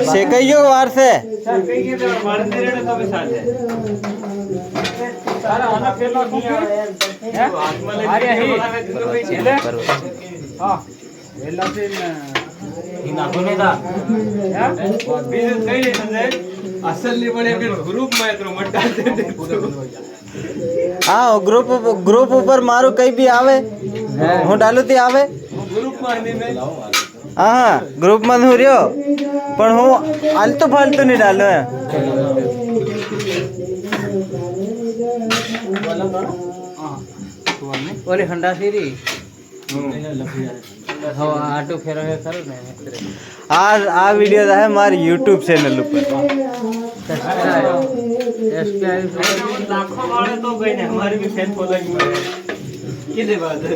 शेकइयो वार से हाँ ग्रुप ऊपर मारू कई भी आवे हूँ डालू थी आवे हाँ ग्रुप में हूँ रियो पर हूँ आलतू फालतू नहीं डालो है ઓલી હંડા સીરી હો આટો ફેરવે ખરું ને આ વિડિયો है हमारे YouTube चैनल पर લાખો વાળે તો ગઈ ને हमारी भी फैन फॉलोइंग है किसे बात है